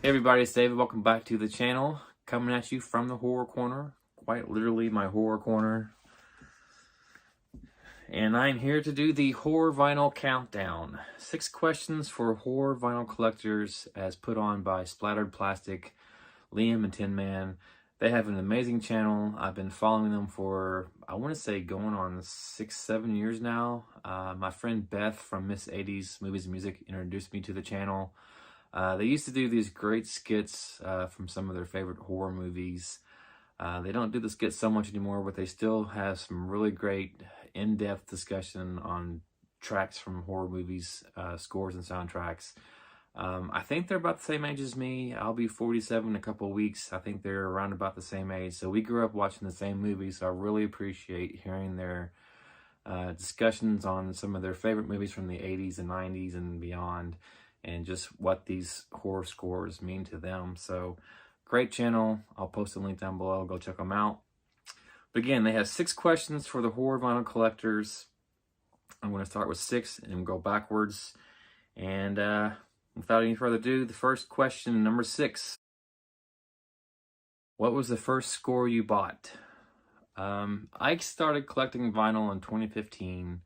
Hey everybody, it's David. Welcome back to the channel. Coming at you from the horror corner. Quite literally my horror corner. And I'm here to do the horror vinyl countdown. 6 questions for horror vinyl collectors as put on by Splatteredplastic, Liam and Tin Man. They have an amazing channel. I've been following them for, I want to say, going on 6-7 years now. My friend Beth from Miss 80s Movies and Music introduced me to the channel. They used to do these great skits from some of their favorite horror movies. They don't do the skits so much anymore, but they still have some really great in-depth discussion on tracks from horror movies, scores and soundtracks. I think they're about the same age as me. I'll be 47 in a couple of weeks. I think they're around about the same age. So we grew up watching the same movies, so I really appreciate hearing their discussions on some of their favorite movies from the 80s and 90s and beyond, and just what these horror scores mean to them. So, great channel. I'll post a link down below. Go check them out. But again, they have 6 questions for the horror vinyl collectors. I'm going to start with 6 and go backwards. And without any further ado, the first question, number 6. What was the first score you bought? I started collecting vinyl in 2015.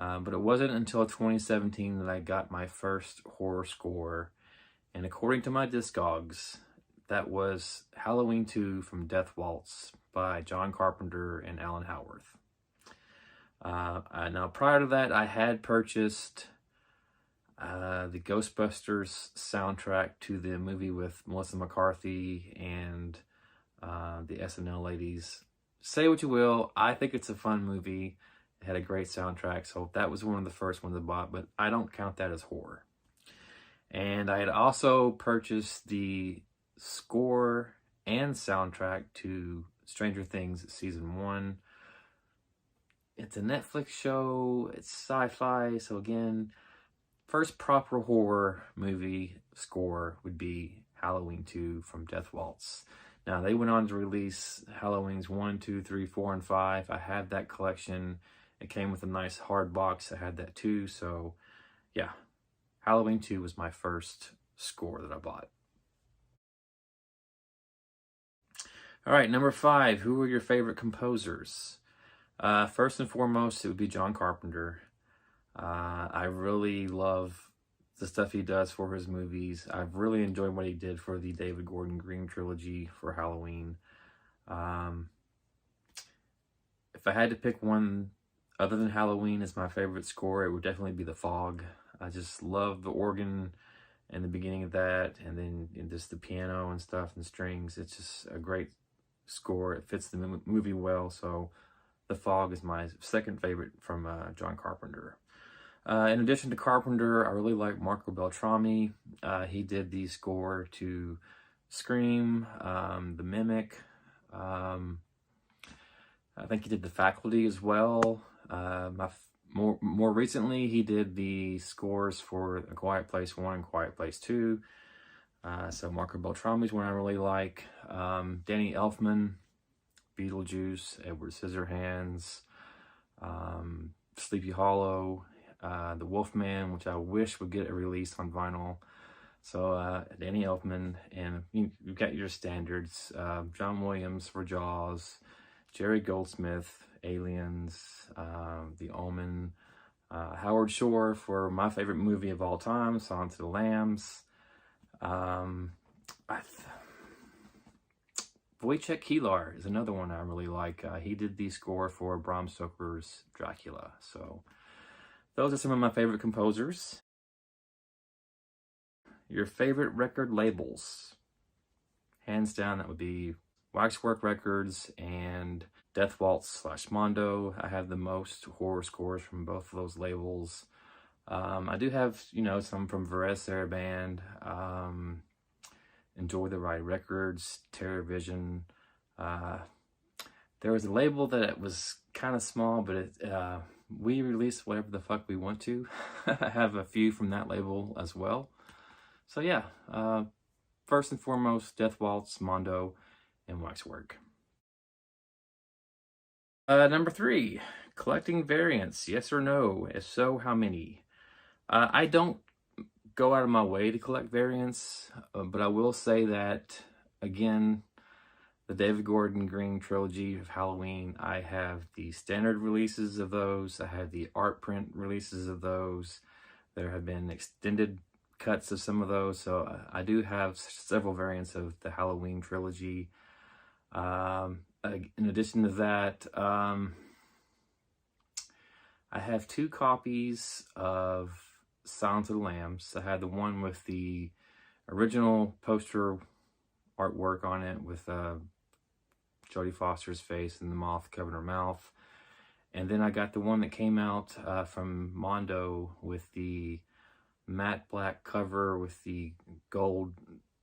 But it wasn't until 2017 that I got my first horror score. And according to my Discogs, that was Halloween 2 from Death Waltz by John Carpenter and Alan Howarth. Now, prior to that, I had purchased the Ghostbusters soundtrack to the movie with Melissa McCarthy and the SNL ladies. Say what you will, I think it's a fun movie. It had a great soundtrack, so that was one of the first ones I bought, but I don't count that as horror. And I had also purchased the score and soundtrack to Stranger Things Season 1. It's a Netflix show, it's sci-fi, so again, first proper horror movie score would be Halloween 2 from Death Waltz. Now, they went on to release Halloweens 1, 2, 3, 4, and 5. I had that collection. It came with a nice hard box. I had that too. So, yeah, Halloween 2 was my first score that I bought. All right, number 5. Who are your favorite composers? First and foremost, it would be John Carpenter. I really love the stuff he does for his movies. I've really enjoyed what he did for the David Gordon Green trilogy for Halloween. If I had to pick one other than Halloween as my favorite score, it would definitely be The Fog. I just love the organ and the beginning of that, and then just the piano and stuff and strings. It's just a great score. It fits the movie well, so The Fog is my second favorite from John Carpenter. In addition to Carpenter, I really like Marco Beltrami. He did the score to Scream, The Mimic. I think he did The Faculty as well. More recently, he did the scores for A Quiet Place 1 and Quiet Place 2. So Marco Beltrami is one I really like. Danny Elfman, Beetlejuice, Edward Scissorhands, Sleepy Hollow, The Wolfman, which I wish would get a release on vinyl. So Danny Elfman, and you've got your standards. John Williams for Jaws, Jerry Goldsmith, Aliens, The Omen, Howard Shore for my favorite movie of all time, Silence of the Lambs. Wojciech Kilar is another one I really like. He did the score for Bram Stoker's Dracula. So those are some of my favorite composers. Your favorite record labels? Hands down, that would be Waxwork Records and Death Waltz / Mondo. I have the most horror scores from both of those labels. I do have, some from Rarest Band, Enjoy the Ride Records, Terror Vision. There was a label that was kind of small, but we release whatever the fuck we want to. I have a few from that label as well. So yeah, first and foremost, Death Waltz, Mondo, and Waxwork. Number 3, collecting variants, yes or no? If so, how many? I don't go out of my way to collect variants, but I will say that, again, the David Gordon Green trilogy of Halloween, I have the standard releases of those. I have the art print releases of those. There have been extended cuts of some of those. So I do have several variants of the Halloween trilogy. In addition to that, I have 2 copies of Silence of the Lambs. I had the one with the original poster artwork on it with Jodie Foster's face and the moth covering her mouth. And then I got the one that came out from Mondo with the matte black cover with the gold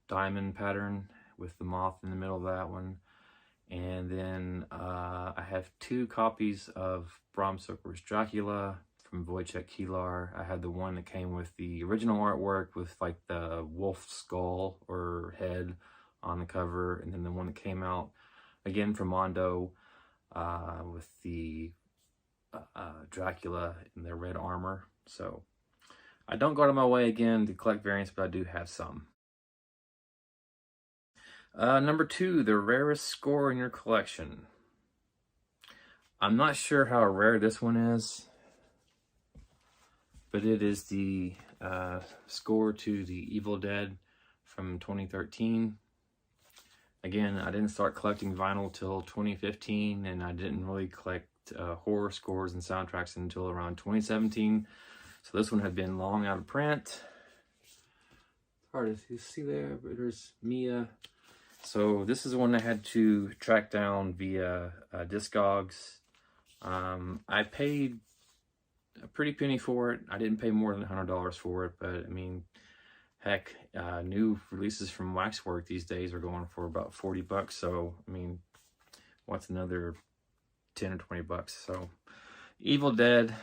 diamond pattern with the moth in the middle of that one. And then I have 2 copies of Bram Stoker's Dracula from Wojciech Kilar. I had the one that came with the original artwork with like the wolf skull or head on the cover, and then the one that came out again from Mondo with the Dracula in their red armor. So I don't go out of my way again to collect variants, but I do have some. Number 2, the rarest score in your collection. I'm not sure how rare this one is, but it is the score to the Evil Dead from 2013. Again, I didn't start collecting vinyl till 2015, and I didn't really collect horror scores and soundtracks until around 2017. So this one had been long out of print. Hard to see there, but there's Mia. So this is one I had to track down via Discogs. I paid a pretty penny for it. I didn't pay more than $100 for it, but I mean, heck, new releases from Waxwork these days are going for about 40 bucks. So, I mean, what's another 10 or 20 bucks? So, Evil Dead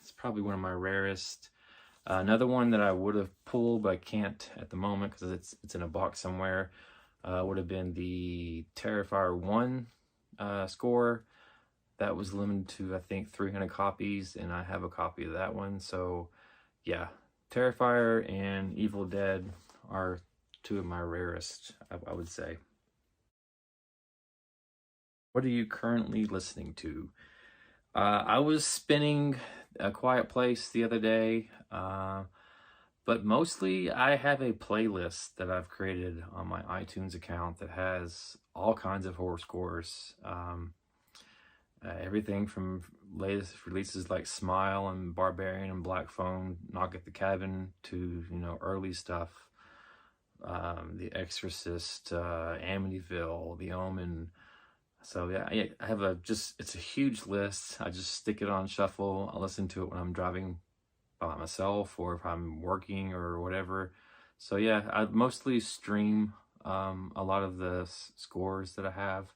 is probably one of my rarest. Another one that I would have pulled, but I can't at the moment because it's in a box somewhere, would have been the Terrifier 1 score. That was limited to, I think, 300 copies, and I have a copy of that one. So, yeah, Terrifier and Evil Dead are 2 of my rarest, I would say. What are you currently listening to? I was spinning A Quiet Place the other day, but mostly I have a playlist that I've created on my iTunes account that has all kinds of horror scores. Everything from latest releases like Smile and Barbarian and Black Phone, Knock at the Cabin, to, you know, early stuff. The Exorcist, Amityville, The Omen. So yeah, I have it's a huge list. I just stick it on shuffle. I listen to it when I'm driving by myself or if I'm working or whatever. So yeah, I mostly stream a lot of the scores that I have.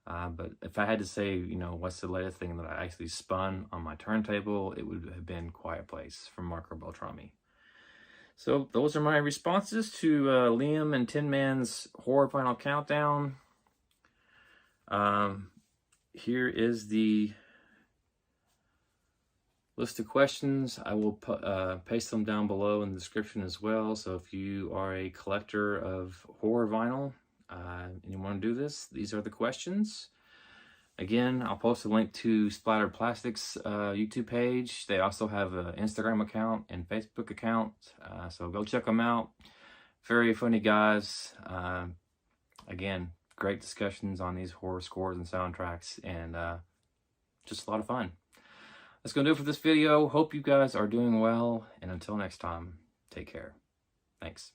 But if I had to say, you know, what's the latest thing that I actually spun on my turntable, it would have been Quiet Place from Marco Beltrami. So those are my responses to Liam and Tin Man's Horror Final Countdown. Here is the list of questions. I will paste them down below in the description as well. So if you are a collector of horror vinyl, and you want to do this, these are the questions. Again, I'll post a link to Splatteredplastic's YouTube page. They also have an Instagram account and Facebook account, so go check them out. Very funny guys. Again, great discussions on these horror scores and soundtracks, and just a lot of fun. That's going to do it for this video. Hope you guys are doing well, and until next time, take care. Thanks.